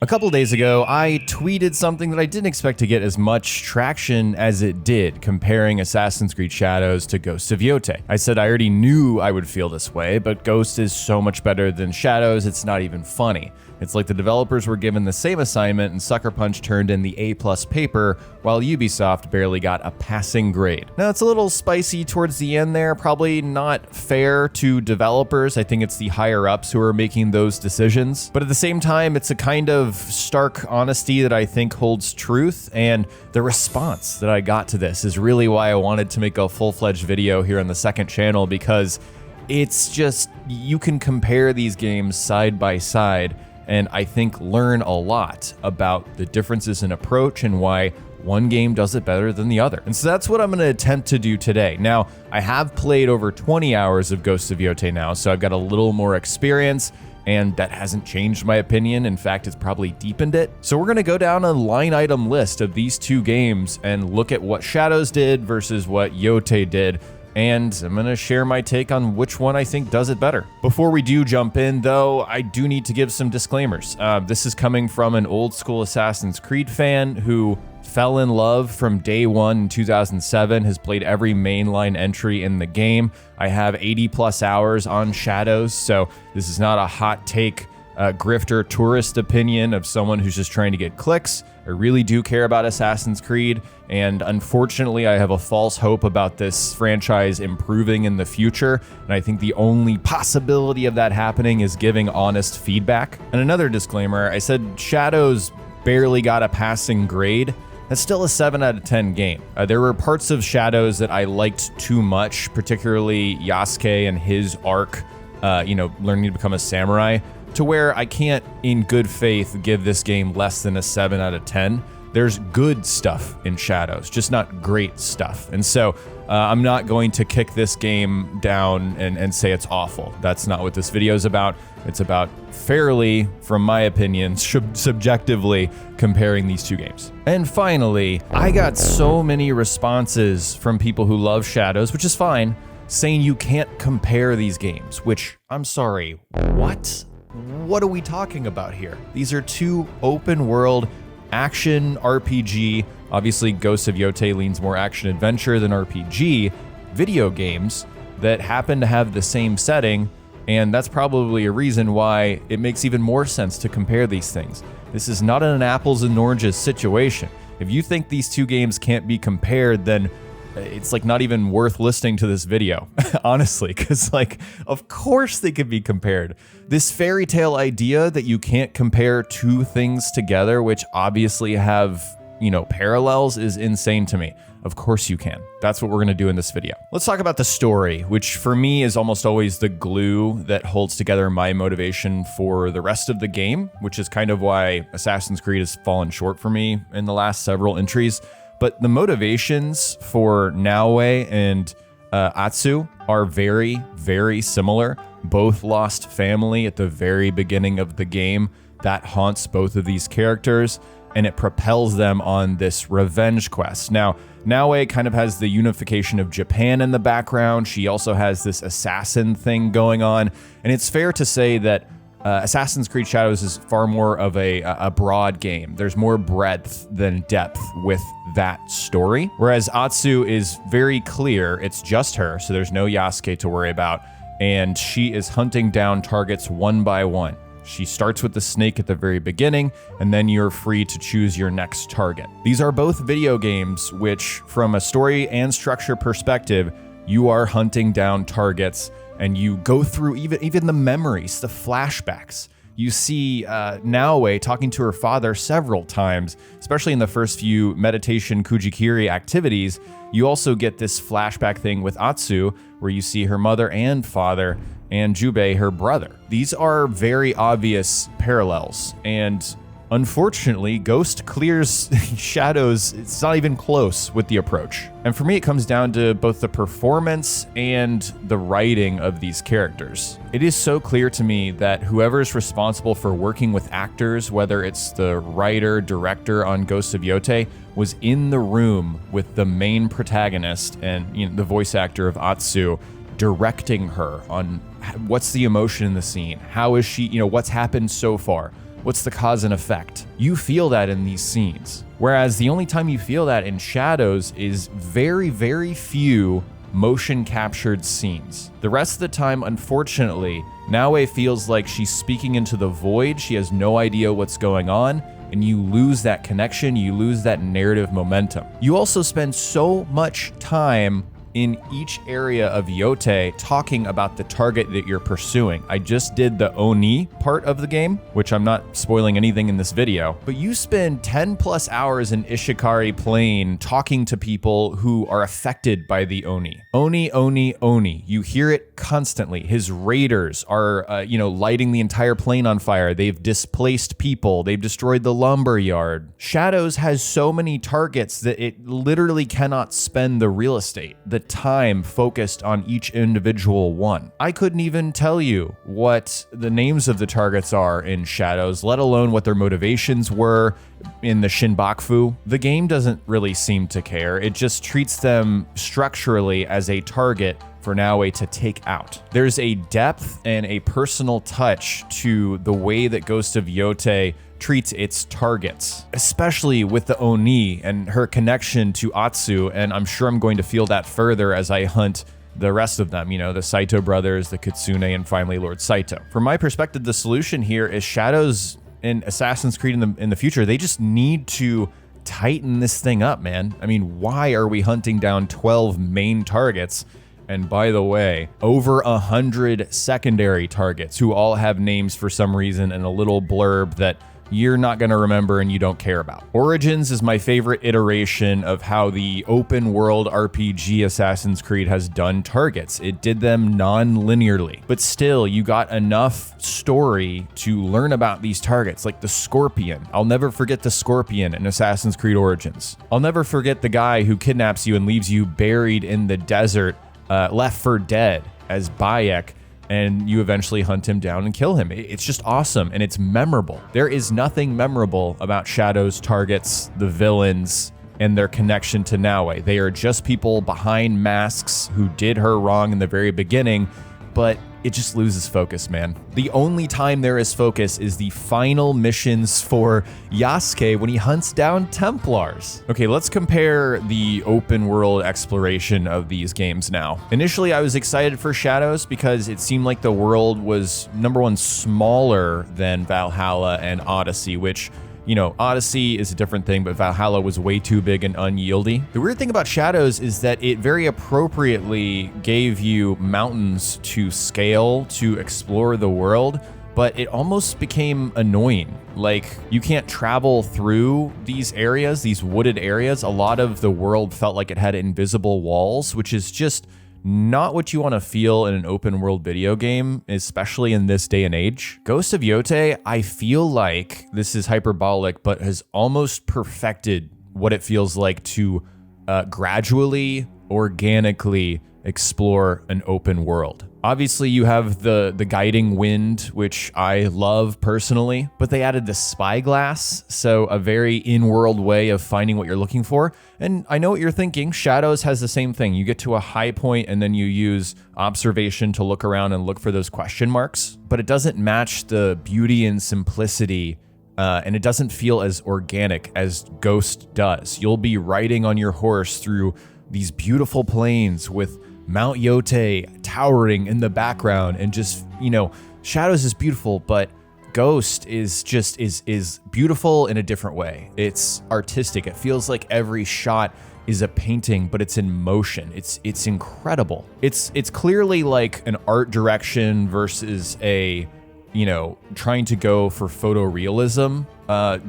A couple days ago, I tweeted something that I didn't expect to get as much traction as it did, comparing Assassin's Creed Shadows to Ghost of Yotei. I said I already knew I would feel this way, but Ghost is so much better than Shadows, it's not even funny. It's like the developers were given the same assignment and Sucker Punch turned in the A+ paper, while Ubisoft barely got a passing grade. Now, it's a little spicy towards the end there, probably not fair to developers. I think it's the higher-ups who are making those decisions. But at the same time, it's a kind of stark honesty that I think holds truth, and the response that I got to this is really why I wanted to make a full-fledged video here on the second channel, because it's just, you can compare these games side by side, and I think learn a lot about the differences in approach and why one game does it better than the other. And so that's what I'm going to attempt to do today. Now, I have played over 20 hours of Ghost of Yotei now, so I've got a little more experience, and that hasn't changed my opinion. In fact, it's probably deepened it. So we're going to go down a line item list of these two games and look at what Shadows did versus what Yotei did, and I'm gonna share my take on which one I think does it better. Before we do jump in, though, I do need to give some disclaimers. This is coming from an old school Assassin's Creed fan who fell in love from day one in 2007, has played every mainline entry in the game. I have 80+ hours on Shadows, so this is not a hot take grifter tourist opinion of someone who's just trying to get clicks. I really do care about Assassin's Creed, and unfortunately I have a false hope about this franchise improving in the future, and I think the only possibility of that happening is giving honest feedback. And another disclaimer, I said Shadows barely got a passing grade. That's still a 7 out of 10 game. There were parts of Shadows that I liked too much, particularly Yasuke and his arc, learning to become a samurai, to where I can't, in good faith, give this game less than a 7 out of 10. There's good stuff in Shadows, just not great stuff. And so I'm not going to kick this game down and say it's awful. That's not what this video is about. It's about fairly, from my opinion, subjectively comparing these two games. And finally, I got so many responses from people who love Shadows, which is fine, saying you can't compare these games, which, I'm sorry, what? What are we talking about here? These are two open world action RPG, obviously Ghost of Yotei leans more action adventure than RPG, video games that happen to have the same setting, and that's probably a reason why it makes even more sense to compare these things. This is not an apples and oranges situation. If you think these two games can't be compared, then it's like not even worth listening to this video, honestly, because like, of course they could be compared. This fairy tale idea that you can't compare two things together, which obviously have, parallels, is insane to me. Of course you can. That's what we're gonna do in this video. Let's talk about the story, which for me is almost always the glue that holds together my motivation for the rest of the game, which is kind of why Assassin's Creed has fallen short for me in the last several entries. But the motivations for Naoe and Atsu are very, very similar. Both lost family at the very beginning of the game. That haunts both of these characters, and it propels them on this revenge quest. Now, Naoe kind of has the unification of Japan in the background. She also has this assassin thing going on, and it's fair to say that Assassin's Creed Shadows is far more of a broad game. There's more breadth than depth with that story. Whereas Atsu is very clear, it's just her, so there's no Yasuke to worry about, and she is hunting down targets one by one. She starts with the snake at the very beginning, and then you're free to choose your next target. These are both video games which, from a story and structure perspective, you are hunting down targets, and you go through even the memories, the flashbacks. You see Naoe talking to her father several times, especially in the first few meditation Kujikiri activities. You also get this flashback thing with Atsu, where you see her mother and father, and Jubei, her brother. These are very obvious parallels, and unfortunately, Ghost clears Shadows. It's not even close with the approach. And for me, it comes down to both the performance and the writing of these characters. It is so clear to me that whoever's responsible for working with actors, whether it's the writer, director on Ghost of Yotei, was in the room with the main protagonist and the voice actor of Atsu, directing her on what's the emotion in the scene, how is she, what's happened so far. What's the cause and effect? You feel that in these scenes. Whereas the only time you feel that in Shadows is very, very few motion captured scenes. The rest of the time, unfortunately, Naue feels like she's speaking into the void. She has no idea what's going on, and you lose that connection, you lose that narrative momentum. You also spend so much time in each area of Yotei talking about the target that you're pursuing. I just did the Oni part of the game, which I'm not spoiling anything in this video, but you spend 10 plus hours in Ishikari Plain talking to people who are affected by the Oni. Oni, Oni, Oni. You hear it constantly. His raiders are, lighting the entire plain on fire. They've displaced people. They've destroyed the lumber yard. Shadows has so many targets that it literally cannot spend the real estate, the time focused on each individual one. I couldn't even tell you what the names of the targets are in Shadows, let alone what their motivations were in the Shinbakufu. The game doesn't really seem to care. It just treats them structurally as a target for Naue to take out. There's a depth and a personal touch to the way that Ghost of Yotei treats its targets, especially with the Oni and her connection to Atsu, and I'm sure I'm going to feel that further as I hunt the rest of them, the Saito brothers, the Kitsune, and finally Lord Saito. From my perspective, the solution here is Shadows and Assassin's Creed in the future. They just need to tighten this thing up, man. I mean, why are we hunting down 12 main targets? And by the way, over 100 secondary targets who all have names for some reason and a little blurb that you're not going to remember and you don't care about. Origins is my favorite iteration of how the open world RPG Assassin's Creed has done targets. It did them non-linearly, but still you got enough story to learn about these targets, like the Scorpion. I'll never forget the Scorpion in Assassin's Creed Origins. I'll never forget the guy who kidnaps you and leaves you buried in the desert, left for dead as Bayek, and you eventually hunt him down and kill him. It's just awesome, and it's memorable. There is nothing memorable about Shadow's targets, the villains, and their connection to Naue. They are just people behind masks who did her wrong in the very beginning, but it just loses focus, man. The only time there is focus is the final missions for Yasuke when he hunts down Templars. Okay, let's compare the open world exploration of these games now. Initially, I was excited for Shadows because it seemed like the world was, number one, smaller than Valhalla and Odyssey, which, Odyssey is a different thing, but Valhalla was way too big and unyieldy. The weird thing about Shadows is that it very appropriately gave you mountains to scale to explore the world, but it almost became annoying. Like, you can't travel through these areas, these wooded areas. A lot of the world felt like it had invisible walls, which is just not what you want to feel in an open world video game, especially in this day and age. Ghost of Yotei, I feel like this is hyperbolic, but has almost perfected what it feels like to gradually, organically explore an open world. Obviously, you have the guiding wind, which I love personally, but they added the spyglass, so a very in-world way of finding what you're looking for. And I know what you're thinking, Shadows has the same thing. You get to a high point and then you use observation to look around and look for those question marks, but it doesn't match the beauty and simplicity, and it doesn't feel as organic as Ghost does. You'll be riding on your horse through these beautiful plains with Mount Yotei towering in the background, and just, Shadows is beautiful, but Ghost is beautiful in a different way. It's artistic. It feels like every shot is a painting, but it's in motion. It's incredible. It's clearly like an art direction versus a, trying to go for photorealism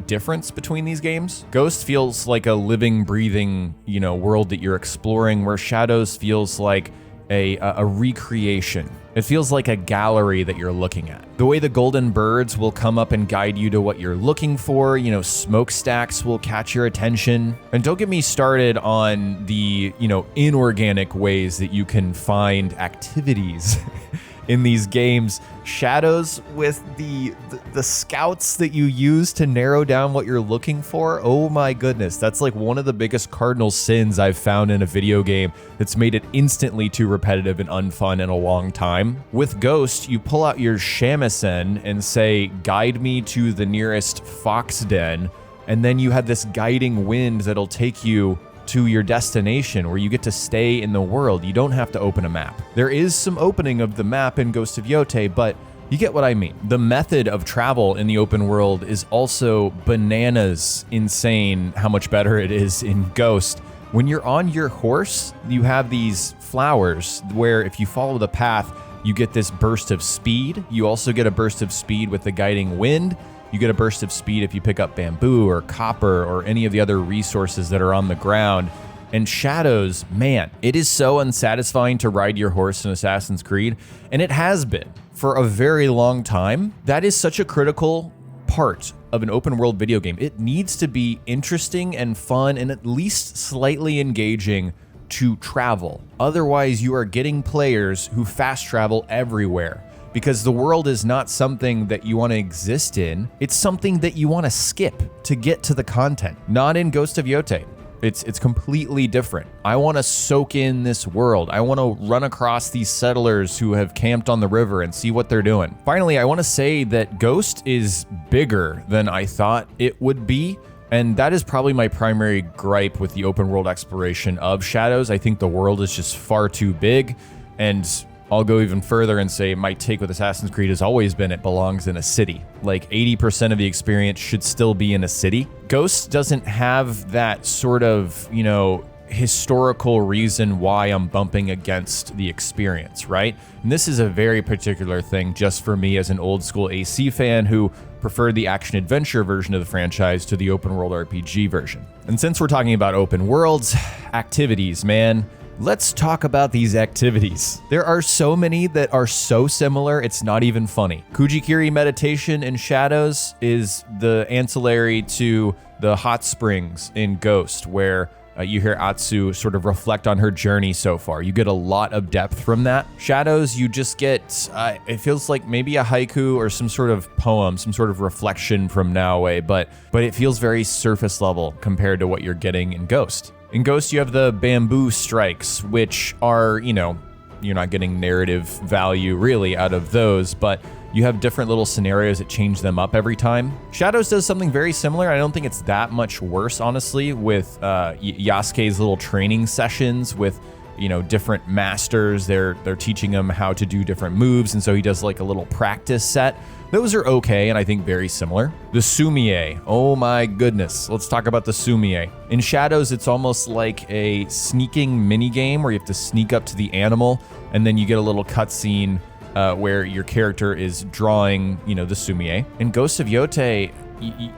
difference between these games. Ghost feels like a living, breathing, world that you're exploring, where Shadows feels like a recreation. It feels like a gallery that you're looking at. The way the golden birds will come up and guide you to what you're looking for, smokestacks will catch your attention. And don't get me started on the, inorganic ways that you can find activities in these games. Shadows with the scouts that you use to narrow down what you're looking for. Oh my goodness, that's like one of the biggest cardinal sins I've found in a video game that's made it instantly too repetitive and unfun in a long time. With Ghost, you pull out your shamisen and say, guide me to the nearest fox den, and then you have this guiding wind that'll take you to your destination where you get to stay in the world. You don't have to open a map. There is some opening of the map in Ghost of Yotei, but you get what I mean. The method of travel in the open world is also bananas insane how much better it is in Ghost. When you're on your horse, you have these flowers where if you follow the path, you get this burst of speed. You also get a burst of speed with the guiding wind. You get a burst of speed if you pick up bamboo or copper or any of the other resources that are on the ground. And Shadows, man, it is so unsatisfying to ride your horse in Assassin's Creed, and it has been for a very long time. That is such a critical part of an open world video game. It needs to be interesting and fun and at least slightly engaging to travel. Otherwise, you are getting players who fast travel everywhere. Because the world is not something that you want to exist in, it's something that you want to skip to get to the content. Not in Ghost of Yotei. It's completely different. I want to soak in this world. I want to run across these settlers who have camped on the river and see what they're doing. Finally, I want to say that Ghost is bigger than I thought it would be. And that is probably my primary gripe with the open world exploration of Shadows. I think the world is just far too big, and I'll go even further and say my take with Assassin's Creed has always been it belongs in a city. Like 80% of the experience should still be in a city. Ghost doesn't have that sort of, historical reason why I'm bumping against the experience, right? And this is a very particular thing just for me as an old school AC fan who preferred the action adventure version of the franchise to the open world RPG version. And since we're talking about open worlds, activities, man, let's talk about these activities. There are so many that are so similar, it's not even funny. Kujikiri meditation in Shadows is the ancillary to the hot springs in Ghost, where you hear Atsu sort of reflect on her journey so far. You get a lot of depth from that. Shadows, you just get, it feels like maybe a haiku or some sort of poem, some sort of reflection from Naoe, but it feels very surface level compared to what you're getting in Ghost. In Ghost, you have the bamboo strikes, which are, you're not getting narrative value really out of those, but you have different little scenarios that change them up every time. Shadows does something very similar. I don't think it's that much worse, honestly, with Yasuke's little training sessions with, different masters. They're teaching him how to do different moves, and so he does like a little practice set. Those are okay, and I think very similar. The Sumie, oh my goodness. Let's talk about the Sumie. In Shadows, it's almost like a sneaking mini game where you have to sneak up to the animal, and then you get a little cutscene where your character is drawing, the Sumie. In Ghost of Yotei,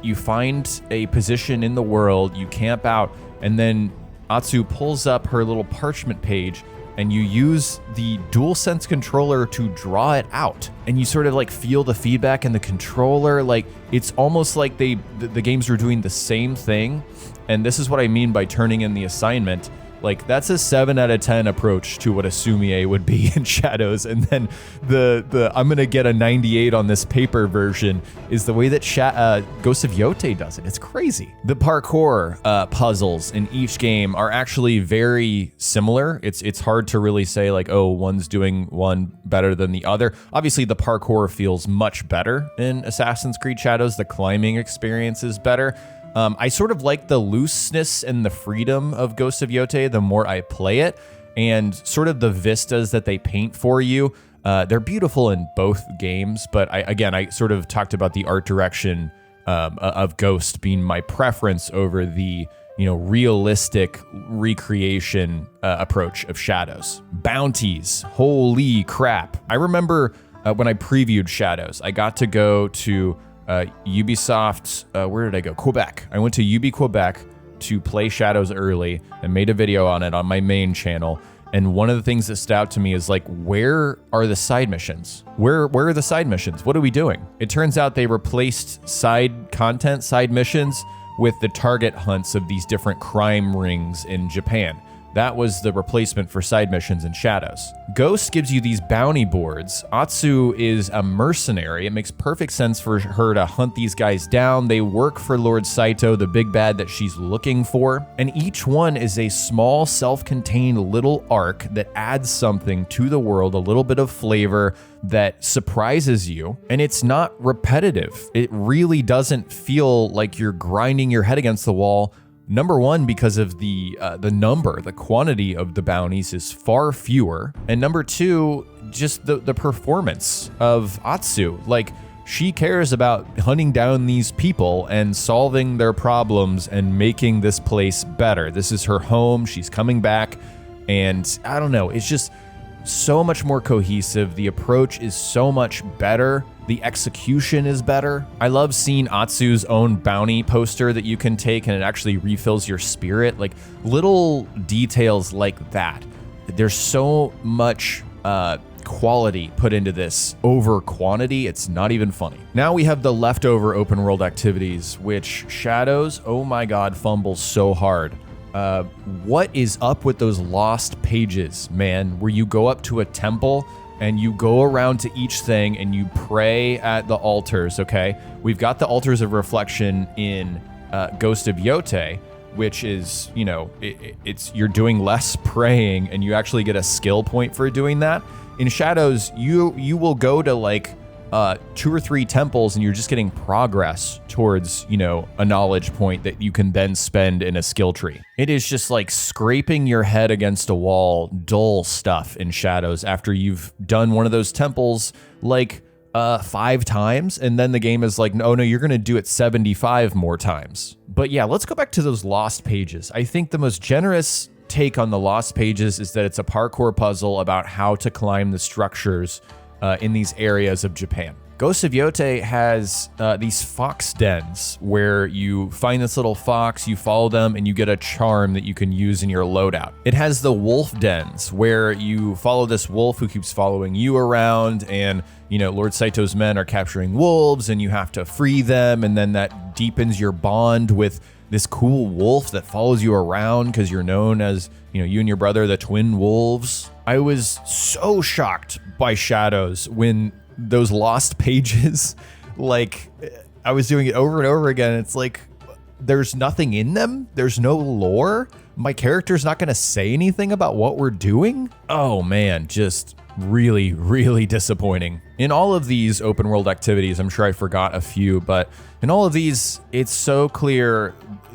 you find a position in the world, you camp out, and then Atsu pulls up her little parchment page, and you use the DualSense controller to draw it out. And you sort of like feel the feedback in the controller. Like it's almost like the games were doing the same thing. And this is what I mean by turning in the assignment. Like that's a 7 out of 10 approach to what a Sumie would be in Shadows. And then the I'm gonna get a 98 on this paper version is the way that Ghost of Yotei does it. It's crazy. The parkour puzzles in each game are actually very similar. It's hard to really say like, oh, one's doing one better than the other. Obviously the parkour feels much better in Assassin's Creed Shadows. The climbing experience is better. I sort of like the looseness and the freedom of Ghost of Yotei the more I play it, and sort of the vistas that they paint for you. They're beautiful in both games, but I sort of talked about the art direction of Ghost being my preference over the realistic recreation approach of Shadows. Bounties, holy crap. I remember when I previewed Shadows, I got to go to Ubisoft, where did I go? Quebec. I went to Ubi Quebec to play Shadows early and made a video on it on my main channel. And one of the things that stood out to me is like, where are the side missions? Where are the side missions? What are we doing? It turns out they replaced side content, side missions with the target hunts of these different crime rings in Japan. That was the replacement for side missions in Shadows. Ghost gives you these bounty boards. Atsu is a mercenary. It makes perfect sense for her to hunt these guys down. They work for Lord Saito, the big bad that she's looking for. And each one is a small, self-contained little arc that adds something to the world, a little bit of flavor that surprises you. And it's not repetitive. It really doesn't feel like you're grinding your head against the wall. Number one, because of the quantity of the bounties is far fewer. And number two, just the performance of Atsu. Like, she cares about hunting down these people and solving their problems and making this place better. This is her home. She's coming back. And I don't know, it's just so much more cohesive. The approach is so much better. The execution is better. I love seeing Atsu's own bounty poster that you can take and it actually refills your spirit. Like, little details like that. There's so much quality put into this over quantity. It's not even funny. Now we have the leftover open world activities, which Shadows, oh my God, fumbles so hard. What is up with those lost pages, man, where you go up to a temple and you go around to each thing and you pray at the altars, okay? We've got the altars of reflection in Ghost of Yotei, which is, you know, it's you're doing less praying and you actually get a skill point for doing that. In Shadows, you will go to like 2 or 3 temples and you're just getting progress towards, you know, a knowledge point that you can then spend in a skill tree. It is just like scraping your head against a wall, dull stuff in Shadows after you've done one of those temples like 5 times, and then the game is like, no, you're gonna do it 75 more times. But yeah, let's go back to those lost pages. I think the most generous take on the lost pages is that it's a parkour puzzle about how to climb the structures in these areas of Japan. Ghost of Yotei has these fox dens where you find this little fox, you follow them, and you get a charm that you can use in your loadout. It has the wolf dens where you follow this wolf who keeps following you around, and you know, Lord Saito's men are capturing wolves and you have to free them, and then that deepens your bond with this cool wolf that follows you around because you're known as, you know, you and your brother, the twin wolves. I was so shocked by Shadows when those lost pages, like, I was doing it over and over again. It's like, there's nothing in them. There's no lore. My character's not going to say anything about what we're doing. Oh man, just really, really disappointing. In all of these open world activities, I'm sure I forgot a few, but in all of these, it's so clear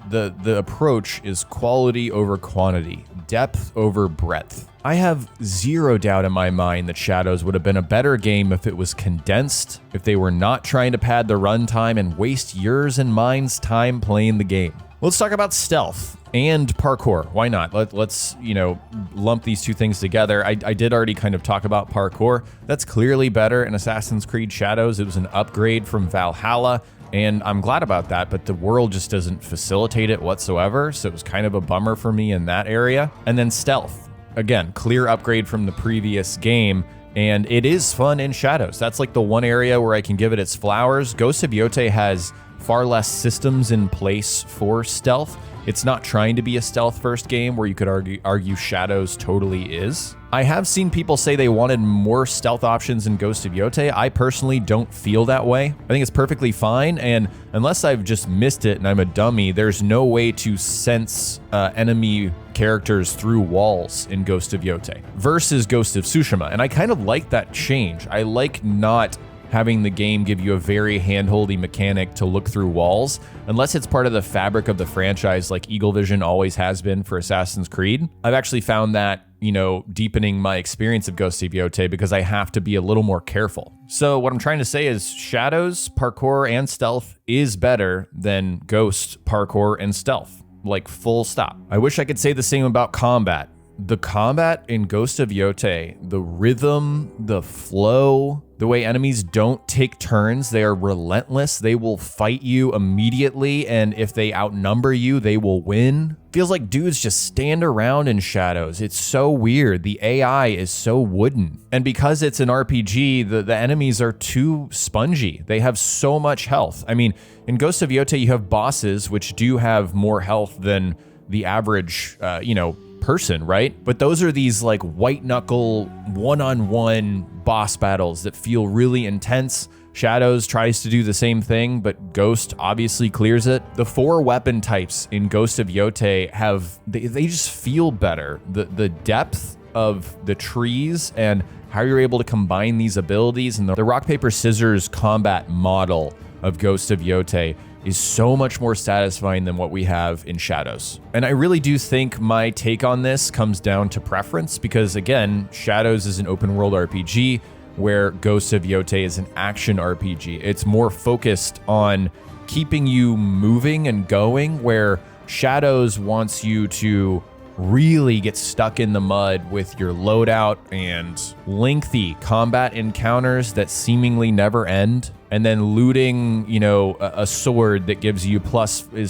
the approach is quality over quantity, depth over breadth. I have zero doubt in my mind that Shadows would have been a better game if it was condensed, if they were not trying to pad the runtime and waste yours and mine's time playing the game. Let's talk about stealth and parkour. Why not? Let's, you know, lump these two things together. I did already kind of talk about parkour. That's clearly better in Assassin's Creed Shadows. It was an upgrade from Valhalla, and I'm glad about that, but the world just doesn't facilitate it whatsoever, so it was kind of a bummer for me in that area. And then stealth. Again, clear upgrade from the previous game, and it is fun in Shadows. That's like the one area where I can give it its flowers. Ghost of Yotei has far less systems in place for stealth. It's not trying to be a stealth-first game where you could argue Shadows totally is. I have seen people say they wanted more stealth options in Ghost of Yotei. I personally don't feel that way. I think it's perfectly fine, and unless I've just missed it and I'm a dummy, there's no way to sense enemy characters through walls in Ghost of Yotei versus Ghost of Tsushima, and I kind of like that change. I like not having the game give you a very handholdy mechanic to look through walls, unless it's part of the fabric of the franchise like Eagle Vision always has been for Assassin's Creed. I've actually found that, you know, deepening my experience of Ghost of Yotei because I have to be a little more careful. So what I'm trying to say is Shadows, parkour, and stealth is better than Ghost, parkour, and stealth. Like, full stop. I wish I could say the same about combat. The combat in Ghost of Yotei, the rhythm, the flow, the way enemies don't take turns, they are relentless. They will fight you immediately, and if they outnumber you, they will win. Feels like dudes just stand around in Shadows. It's so weird. The AI is so wooden. And because it's an RPG, the enemies are too spongy. They have so much health. I mean, in Ghost of Yotei, you have bosses which do have more health than the average, person, right? But those are these like white knuckle one-on-one boss battles that feel really intense. Shadows tries to do the same thing, but Ghost obviously clears it. The 4 weapon types in Ghost of Yotei they just feel better. The depth of the trees and how you're able to combine these abilities, and the rock, paper, scissors combat model of Ghost of Yotei is so much more satisfying than what we have in Shadows. And I really do think my take on this comes down to preference, because again, Shadows is an open world RPG, where Ghost of Yotei is an action RPG. It's more focused on keeping you moving and going, where Shadows wants you to really get stuck in the mud with your loadout and lengthy combat encounters that seemingly never end, and then looting, you know, a sword that gives you is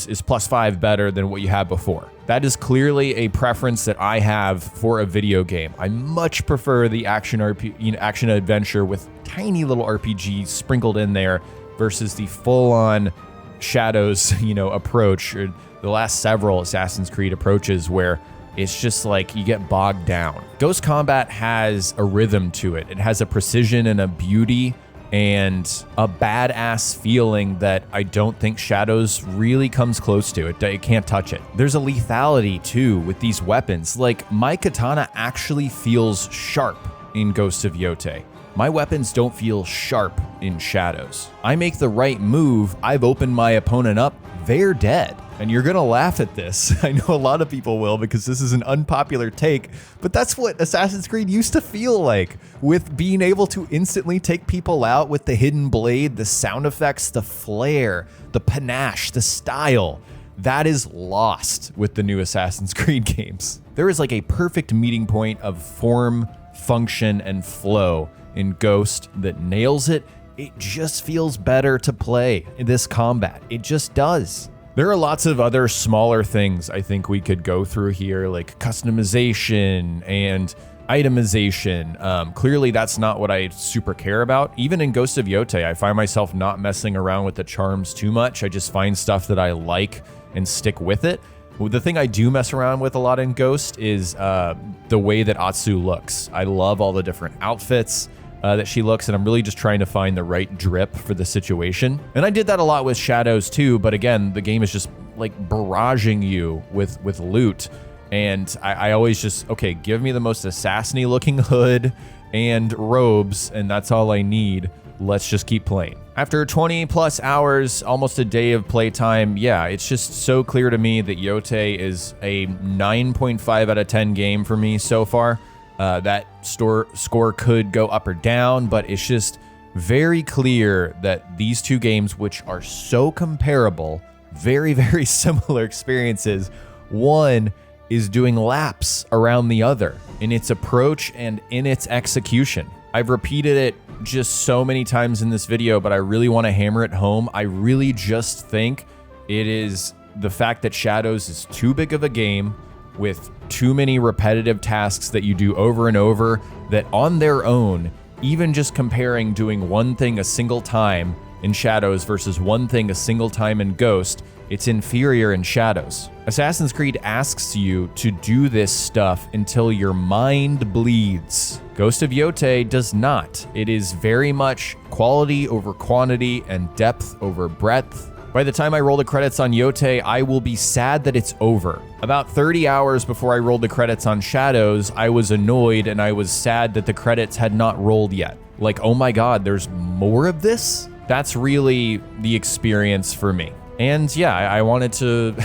+5 better than what you had before. That is clearly a preference that I have for a video game. I much prefer the action adventure with tiny little RPGs sprinkled in there versus the full-on Shadows, you know, approach, or the last several Assassin's Creed approaches where it's just like you get bogged down. Ghost combat has a rhythm to it. It has a precision and a beauty and a badass feeling that I don't think Shadows really comes close to. It can't touch it. There's a lethality too with these weapons. Like, my katana actually feels sharp in Ghost of Yotei. My weapons don't feel sharp in Shadows. I make the right move, I've opened my opponent up, they're dead. And you're gonna laugh at this. I know a lot of people will, because this is an unpopular take, but that's what Assassin's Creed used to feel like, with being able to instantly take people out with the hidden blade, the sound effects, the flair, the panache, the style. That is lost with the new Assassin's Creed games. There is like a perfect meeting point of form, function, and flow in Ghost that nails it. It just feels better to play in this combat. It just does. There are lots of other smaller things I think we could go through here, like customization and itemization. Clearly that's not what I super care about. Even in Ghost of Yotei, I find myself not messing around with the charms too much. I just find stuff that I like and stick with it. The thing I do mess around with a lot in Ghost is the way that Atsu looks. I love all the different outfits that she looks, and I'm really just trying to find the right drip for the situation. And I did that a lot with Shadows too, but again, the game is just like barraging you with loot. And I always just, okay, give me the most assassiny looking hood and robes, and that's all I need. Let's just keep playing. After 20 plus hours, almost a day of playtime, yeah, it's just so clear to me that Yotei is a 9.5 out of 10 game for me so far. That score could go up or down, but it's just very clear that these two games, which are so comparable, very, very similar experiences, one is doing laps around the other in its approach and in its execution. I've repeated it just so many times in this video, but I really want to hammer it home. I really just think it is the fact that Shadows is too big of a game with too many repetitive tasks that you do over and over, that on their own, even just comparing doing one thing a single time in Shadows versus one thing a single time in Ghost, it's inferior in Shadows. Assassin's Creed asks you to do this stuff until your mind bleeds. Ghost of Yotei does not. It is very much quality over quantity and depth over breadth. By the time I roll the credits on Yotei, I will be sad that it's over. About 30 hours before I rolled the credits on Shadows, I was annoyed and I was sad that the credits had not rolled yet. Like, oh my god, there's more of this? That's really the experience for me. And yeah, I wanted to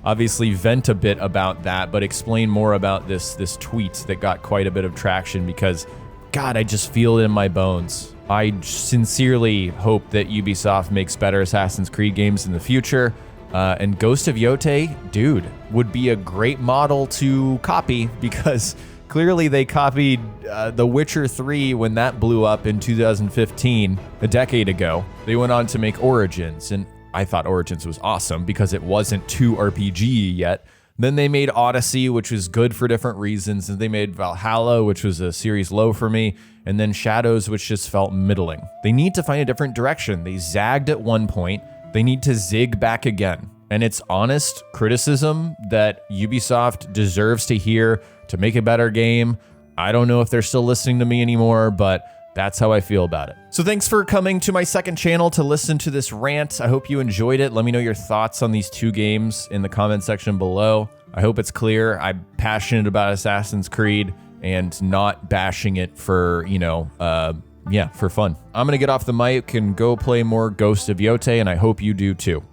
obviously vent a bit about that, but explain more about this tweet that got quite a bit of traction, because God, I just feel it in my bones. I sincerely hope that Ubisoft makes better Assassin's Creed games in the future. And Ghost of Yotei, dude, would be a great model to copy, because clearly they copied The Witcher 3 when that blew up in 2015, a decade ago. They went on to make Origins, and I thought Origins was awesome because it wasn't too RPG yet. Then they made Odyssey, which was good for different reasons, and they made Valhalla, which was a series low for me, and then Shadows, which just felt middling. They need to find a different direction. They zagged at one point. They need to zig back again. And it's honest criticism that Ubisoft deserves to hear to make a better game. I don't know if they're still listening to me anymore, but that's how I feel about it. So thanks for coming to my second channel to listen to this rant. I hope you enjoyed it. Let me know your thoughts on these two games in the comment section below. I hope it's clear I'm passionate about Assassin's Creed and not bashing it for, yeah, for fun. I'm gonna get off the mic and go play more Ghost of Yotei, and I hope you do too.